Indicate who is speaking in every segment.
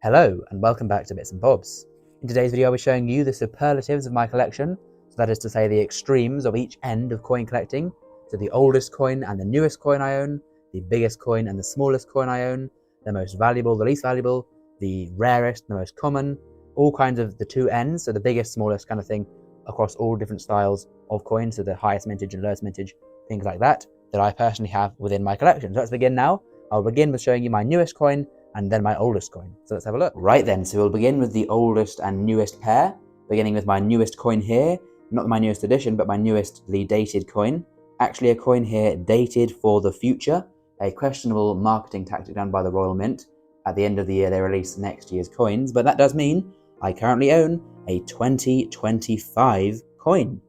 Speaker 1: Hello and welcome back to Bits and Bobs. In today's video I'll be showing you the superlatives of my collection, so that is to say the extremes of each end of coin collecting, so the oldest coin and the newest coin I own, the biggest coin and the smallest coin I own, the most valuable, the least valuable, the rarest, the most common, all kinds of the two ends, so the biggest, smallest kind of thing across all different styles of coins, so the highest mintage and lowest mintage, things like that I personally have within my collection. So let's begin now. I'll begin with showing you my newest coin and then my oldest coin. So let's have a look. Right then, so we'll begin with the oldest and newest pair, beginning with my newest coin here, not my newest edition, but my newestly dated coin. Actually a coin here dated for the future, a questionable marketing tactic done by the Royal Mint. At the end of the year, they release next year's coins, but that does mean I currently own a 2025 coin.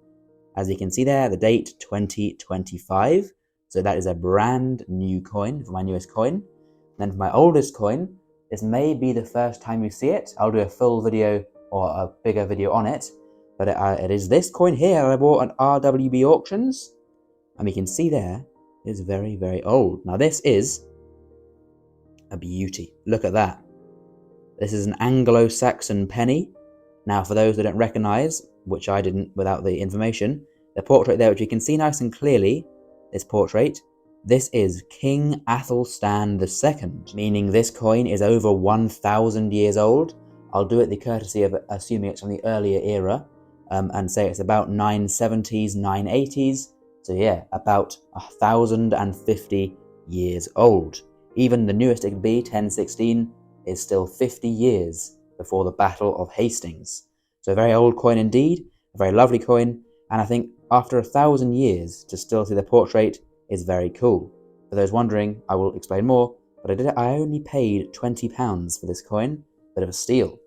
Speaker 1: As you can see there, the date 2025. So that is a brand new coin for my newest coin. Then for my oldest coin, this may be the first time you see it. I'll do a full video or a bigger video on it. But it is this coin here I bought at RWB auctions. And we can see there, it's very, very old. Now this is a beauty. Look at that. This is an Anglo-Saxon penny. Now for those that don't recognize, which I didn't without the information, the portrait there, which you can see nice and clearly, this portrait, this is King Athelstan II, meaning this coin is over 1,000 years old. I'll do it the courtesy of assuming it's from the earlier era, and say it's about 970s, 980s. So yeah, about 1,050 years old. Even the newest it could be, 1016, is still 50 years before the Battle of Hastings. So a very old coin indeed, a very lovely coin, and I think after 1,000 years to still see the portrait is very cool. For those wondering, I will explain more, but I only paid £20 for this coin, bit of a steal.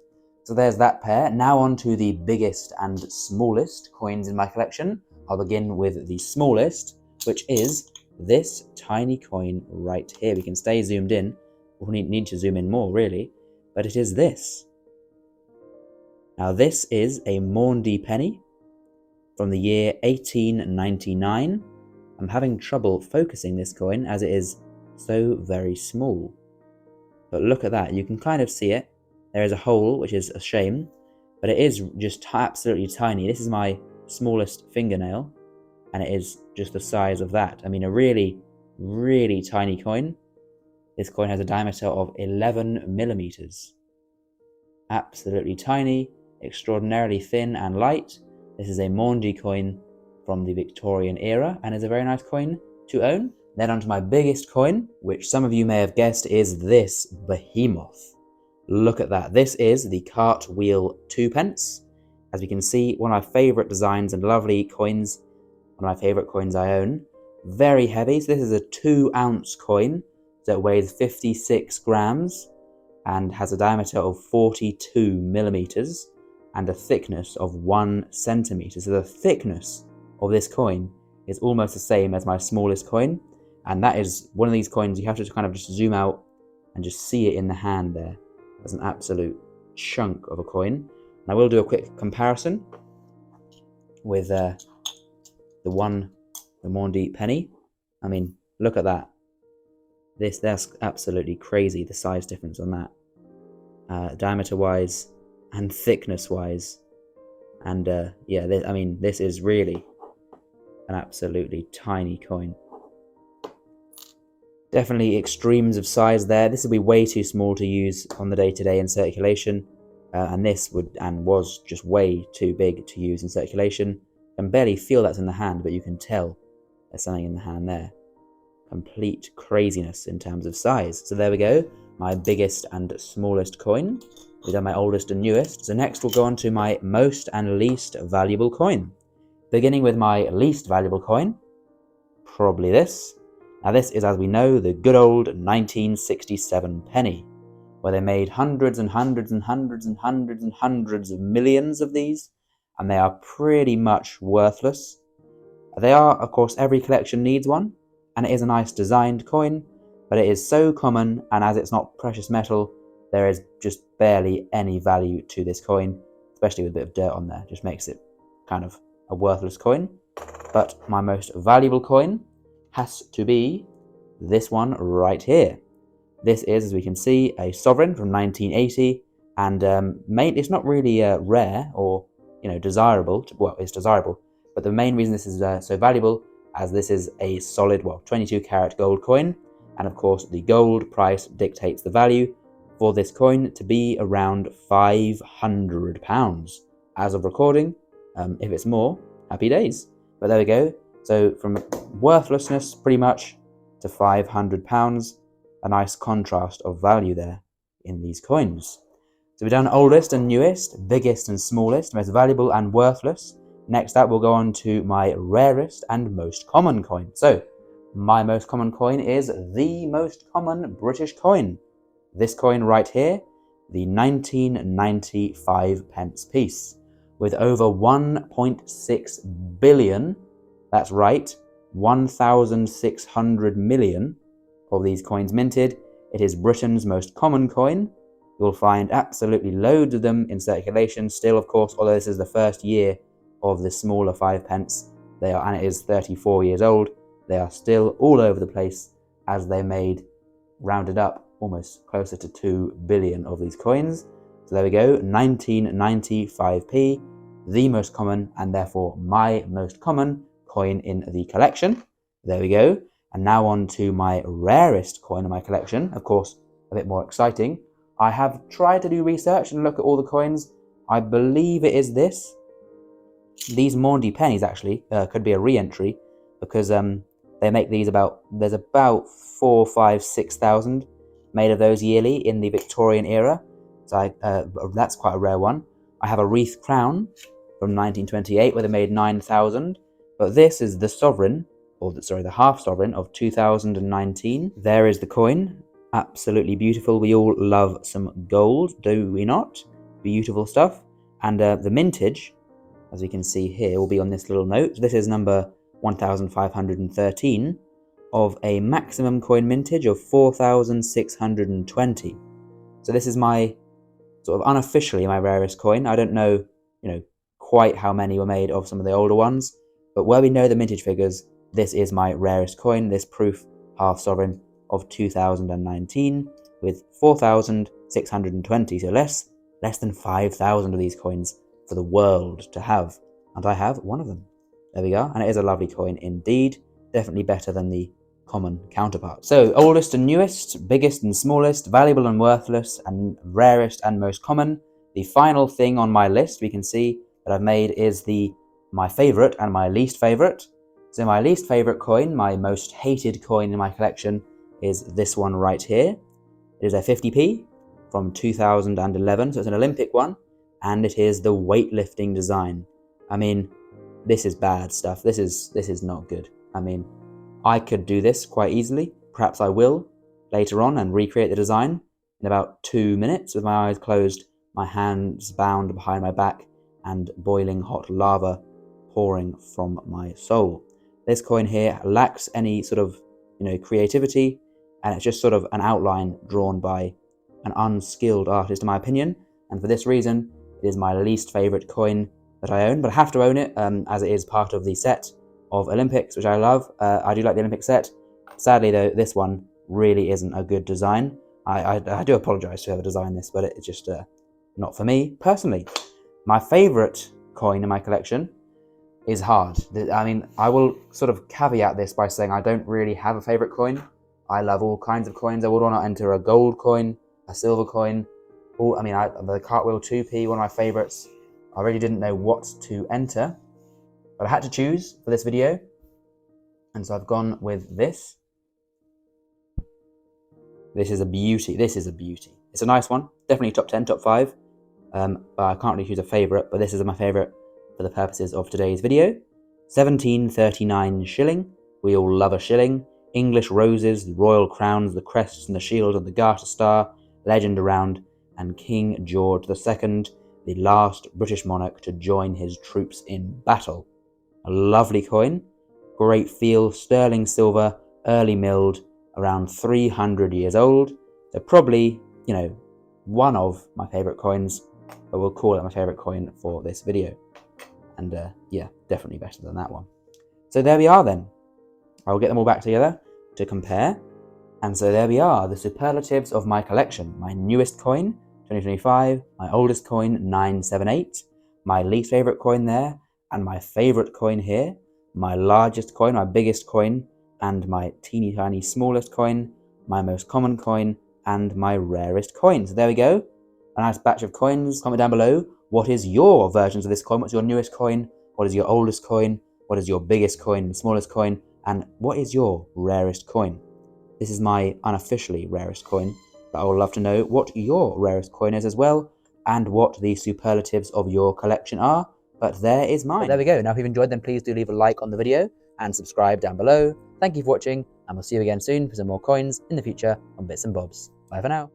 Speaker 1: So there's that pair. Now on to the biggest and smallest coins in my collection. I'll begin with the smallest, which is this tiny coin right here. We can stay zoomed in. We need to zoom in more really, but it is this. Now this is a Maundy penny from the year 1899. I'm having trouble focusing this coin as it is so very small. But look at that, you can kind of see it. There is a hole, which is a shame, but it is just absolutely tiny. This is my smallest fingernail, and it is just the size of that. I mean, a really, really tiny coin. This coin has a diameter of 11 millimeters. Absolutely tiny, extraordinarily thin and light. This is a Maundy coin from the Victorian era and is a very nice coin to own. Then onto my biggest coin, which some of you may have guessed is this behemoth. Look at that. This is the Cartwheel 2p. As we can see, one of my favourite designs and lovely coins, one of my favourite coins I own. Very heavy, so this is a 2-ounce coin that weighs 56 grams and has a diameter of 42 millimeters and a thickness of 1 centimeter. So the thickness of this coin is almost the same as my smallest coin, and that is one of these coins you have to kind of just zoom out and just see it in the hand there. That's an absolute chunk of a coin. And I will do a quick comparison with the Maundy penny. I mean, look at that. That's absolutely crazy, the size difference on that, diameter wise and thickness wise. And yeah, this is really an absolutely tiny coin. Definitely extremes of size there. This would be way too small to use on the day-to-day in circulation, and this was just way too big to use in circulation. You can barely feel that's in the hand, but you can tell there's something in the hand there. Complete craziness in terms of size. So there we go, my biggest and smallest coin. We've done my oldest and newest. So next we'll go on to my most and least valuable coin. Beginning with my least valuable coin, probably this. Now this is, as we know, the good old 1967 penny, where they made hundreds and hundreds and hundreds and hundreds and hundreds of millions of these, and they are pretty much worthless. They are, of course, every collection needs one, and it is a nice designed coin, but it is so common, and as it's not precious metal, there is just barely any value to this coin, especially with a bit of dirt on there. Just makes it kind of a worthless coin. But my most valuable coin has to be this one right here. This is, as we can see, a sovereign from 1980, and it's not really rare or desirable. Well, it's desirable, but the main reason this is so valuable, as this is a solid, 22 karat gold coin, and of course the gold price dictates the value for this coin to be around £500 as of recording. If it's more, happy days. But there we go. So from worthlessness pretty much to £500, a nice contrast of value there in these coins. So we've done oldest and newest, biggest and smallest, most valuable and worthless. Next up, we'll go on to my rarest and most common coin. So my most common coin is the most common British coin. This coin right here, the 1995 pence piece, with over 1.6 billion, that's right, 1,600 million of these coins minted. It is Britain's most common coin. You'll find absolutely loads of them in circulation still, of course, although this is the first year of the smaller 5 pence. And it is 34 years old. They are still all over the place, as they made, rounded up, almost closer to 2 billion of these coins. So there we go, 1995p, the most common and therefore my most common coin in the collection. There we go. And now on to my rarest coin in my collection, of course, a bit more exciting. I have tried to do research and look at all the coins. I believe it is this. These Maundy pennies actually could be a re-entry, because they make these there's about 4, 5, 6,000 made of those yearly in the Victorian era. So that's quite a rare one. I have a wreath crown from 1928 where they made 9,000, but this is the sovereign, the half sovereign of 2019. There is the coin. Absolutely beautiful. We all love some gold, do we not? Beautiful stuff. And the mintage, as we can see here, will be on this little note. This is number 1513 of a maximum coin mintage of 4,620. So this is my sort of unofficially my rarest coin. I don't know, quite how many were made of some of the older ones, but where we know the mintage figures, this is my rarest coin, this proof half sovereign of 2019 with 4,620, so less than 5,000 of these coins for the world to have, and I have one of them. There we go, and it is a lovely coin indeed, definitely better than the common counterpart. So oldest and newest, biggest and smallest, valuable and worthless, and rarest and most common. The final thing on my list we can see that I've made is my favorite and my least favorite. So my least favorite coin, my most hated coin in my collection, is this one right here. It is a 50p from 2011, so it's an Olympic one, and it is the weightlifting design. I mean, this is bad stuff. This is not good. I mean, I could do this quite easily. Perhaps I will later on and recreate the design in about 2 minutes with my eyes closed, my hands bound behind my back, and boiling hot lava pouring from my soul. This coin here lacks any sort of, creativity, and it's just sort of an outline drawn by an unskilled artist, in my opinion. And for this reason, it is my least favorite coin that I own, but I have to own it as it is part of the set of Olympics, which I love. I do like the Olympic set. Sadly, though, this one really isn't a good design. I do apologize to whoever designed this, but it's just not for me personally. My favorite coin in my collection is hard. I mean, I will sort of caveat this by saying I don't really have a favorite coin. I love all kinds of coins. I would want to enter a gold coin, a silver coin. The Cartwheel 2p, one of my favorites. I really didn't know what to enter, but I had to choose for this video, and so I've gone with this. This is a beauty. It's a nice one. Definitely top 10, top 5. But I can't really choose a favorite, but this is my favorite for the purposes of today's video. 1739 shilling. We all love a shilling. English roses, the royal crowns, the crests and the shield and the Garter star, legend around, and King George II, the last British monarch to join his troops in battle. A lovely coin, great feel, sterling silver, early milled, around 300 years old. So probably, one of my favorite coins, but we'll call it my favorite coin for this video. And yeah, definitely better than that one. So there we are then. I'll get them all back together to compare. And so there we are, the superlatives of my collection. My newest coin, 2025, my oldest coin, 978, my least favorite coin there, and my favorite coin here, my largest coin, my biggest coin, and my teeny tiny smallest coin, my most common coin, and my rarest coin. So there we go, a nice batch of coins. Comment down below, what is your versions of this coin? What's your newest coin? What is your oldest coin? What is your biggest coin, smallest coin? And what is your rarest coin? This is my unofficially rarest coin, but I would love to know what your rarest coin is as well, and what the superlatives of your collection are. But there is mine. But there we go. Now, if you've enjoyed, then please do leave a like on the video and subscribe down below. Thank you for watching, and we'll see you again soon for some more coins in the future on Bits and Bobs. Bye for now.